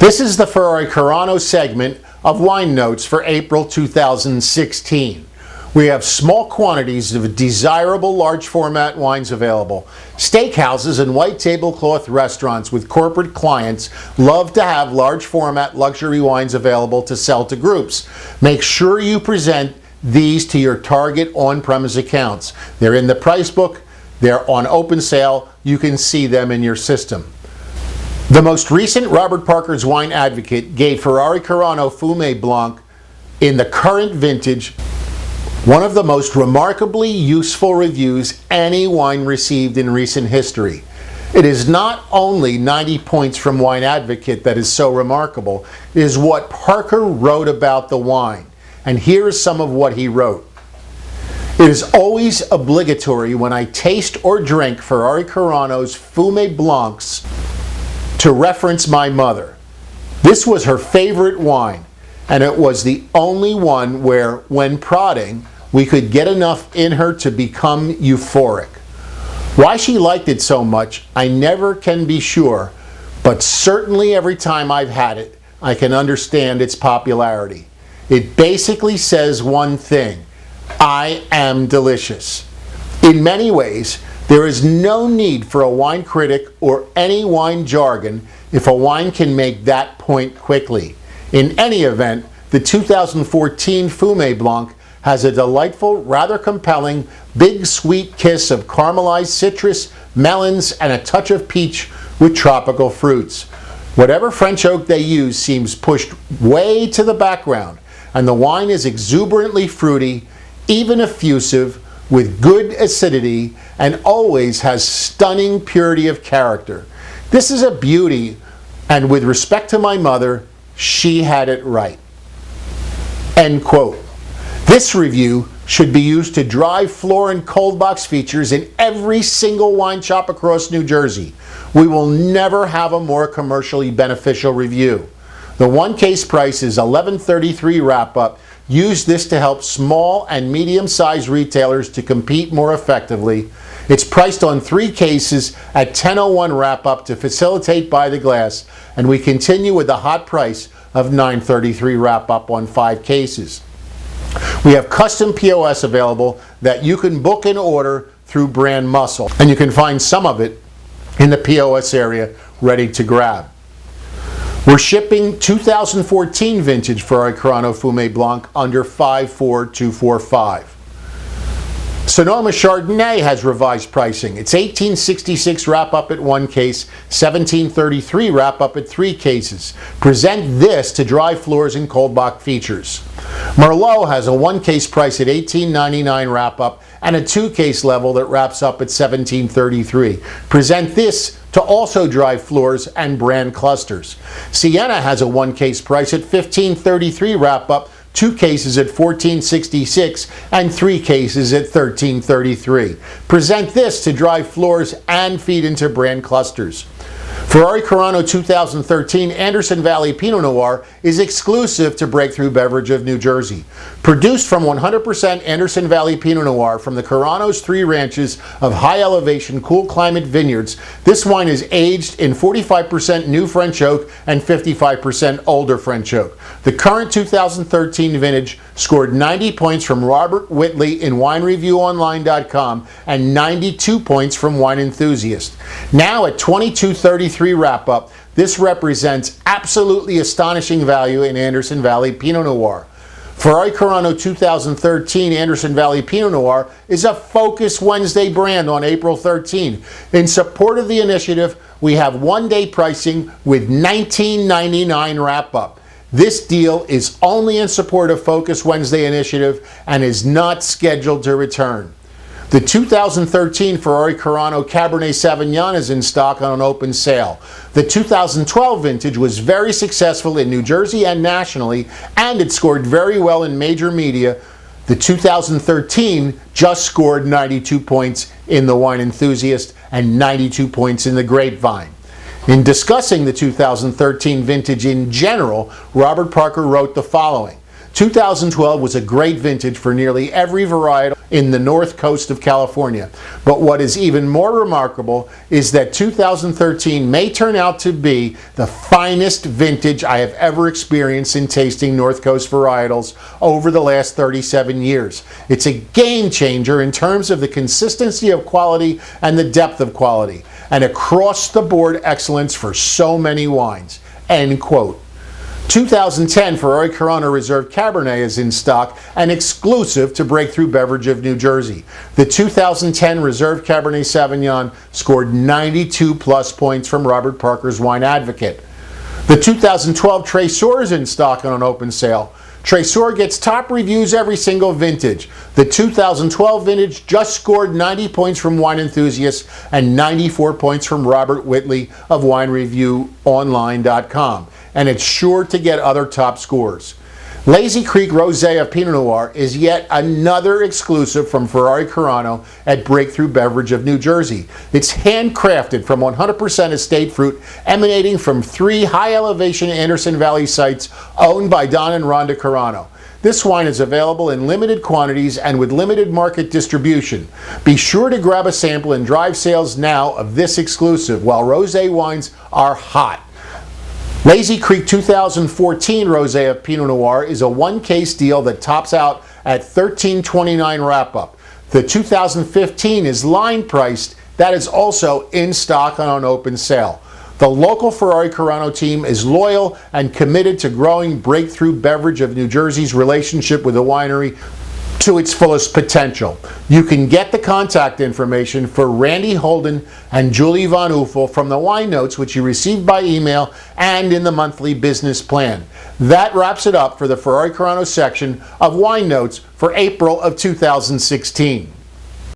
This is the Ferrari-Carano segment of wine notes for April 2016. We have small quantities of desirable large format wines available. Steakhouses and white tablecloth restaurants with corporate clients love to have large format luxury wines available to sell to groups. Make sure you present these to your target on-premise accounts. They're in the price book, they're on open sale, you can see them in your system. The most recent Robert Parker's Wine Advocate gave Ferrari-Carano Fumé Blanc in the current vintage one of the most remarkably useful reviews any wine received in recent history. It is not only 90 points from Wine Advocate that is so remarkable, it is what Parker wrote about the wine. And here is some of what he wrote. It is always obligatory when I taste or drink Ferrari-Carano's Fumé Blancs to reference my mother. This was her favorite wine, and it was the only one where, when prodding, we could get enough in her to become euphoric. Why she liked it so much, I never can be sure, but certainly every time I've had it, I can understand its popularity. It basically says one thing: I am delicious. In many ways, there is no need for a wine critic or any wine jargon if a wine can make that point quickly. In any event, the 2014 Fumé Blanc has a delightful, rather compelling, big sweet kiss of caramelized citrus, melons, and a touch of peach with tropical fruits. Whatever French oak they use seems pushed way to the background, and the wine is exuberantly fruity, even effusive, with good acidity, and always has stunning purity of character. This is a beauty, and with respect to my mother, she had it right. End quote. This review should be used to drive floor and cold box features in every single wine shop across New Jersey. We will never have a more commercially beneficial review. The one case price is $11.33 wrap-up. Use this to help small and medium-sized retailers to compete more effectively. It's priced on 3 cases at $10.01 wrap-up to facilitate by the glass, and we continue with the hot price of $9.33 wrap-up on 5 cases. We have custom POS available that you can book and order through Brand Muscle, and you can find some of it in the POS area ready to grab. We're shipping 2014 vintage Ferrari-Carano Fumé Blanc under $54245. Sonoma Chardonnay has revised pricing. It's $18.66 wrap-up at 1 case, $17.33 wrap-up at 3 cases. Present this to dry floors and cold box features. Merlot has a 1 case price at $18.99 wrap-up and a 2 case level that wraps up at $17.33. Present this to also dry floors and brand clusters. Sienna has a 1 case price at $15.33 wrap-up, 2 cases at $14.66, and 3 cases at $13.33. Present this to dry floors and feed into brand clusters. Ferrari-Carano 2013 Anderson Valley Pinot Noir is exclusive to Breakthrough Beverage of New Jersey. Produced from 100% Anderson Valley Pinot Noir from the Carano's 3 ranches of high-elevation, cool climate vineyards, this wine is aged in 45% new French oak and 55% older French oak. The current 2013 vintage scored 90 points from Robert Whitley in WineReviewOnline.com and 92 points from Wine Enthusiast. Now at $22.33 wrap-up, this represents absolutely astonishing value in Anderson Valley Pinot Noir. Ferrari-Carano 2013 Anderson Valley Pinot Noir is a Focus Wednesday brand on April 13. In support of the initiative, we have 1-day pricing with $19.99 wrap-up. This deal is only in support of Focus Wednesday initiative and is not scheduled to return. The 2013 Ferrari-Carano Cabernet Sauvignon is in stock on an open sale. The 2012 vintage was very successful in New Jersey and nationally, and it scored very well in major media. The 2013 just scored 92 points in the Wine Enthusiast and 92 points in the Grapevine. In discussing the 2013 vintage in general, Robert Parker wrote the following: 2012 was a great vintage for nearly every varietal in the north coast of California. But what is even more remarkable is that 2013 may turn out to be the finest vintage I have ever experienced in tasting North Coast varietals over the last 37 years. It's a game changer in terms of the consistency of quality and the depth of quality, and across-the-board excellence for so many wines." End quote. 2010 Ferrari-Carano Reserve Cabernet is in stock and exclusive to Breakthrough Beverage of New Jersey. The 2010 Reserve Cabernet Sauvignon scored 92 plus points from Robert Parker's Wine Advocate. The 2012 Tresor is in stock and on open sale. Tresor gets top reviews every single vintage. The 2012 vintage just scored 90 points from Wine Enthusiasts and 94 points from Robert Whitley of WineReviewOnline.com, and it's sure to get other top scores. Lazy Creek Rosé of Pinot Noir is yet another exclusive from Ferrari-Carano at Breakthrough Beverage of New Jersey. It's handcrafted from 100% estate fruit emanating from 3 high-elevation Anderson Valley sites owned by Don and Rhonda Carano. This wine is available in limited quantities and with limited market distribution. Be sure to grab a sample and drive sales now of this exclusive while rosé wines are hot. Lazy Creek 2014 Rosé of Pinot Noir is a one-case deal that tops out at $13.29 wrap-up. The 2015 is line priced. That is also in stock and on open sale. The local Ferrari-Carano team is loyal and committed to growing Breakthrough Beverage of New Jersey's relationship with the winery to its fullest potential. You can get the contact information for Randy Holden and Julie Von Uffel from the wine notes which you received by email and in the monthly business plan. That wraps it up for the Ferrari-Carano section of Wine Notes for April of 2016.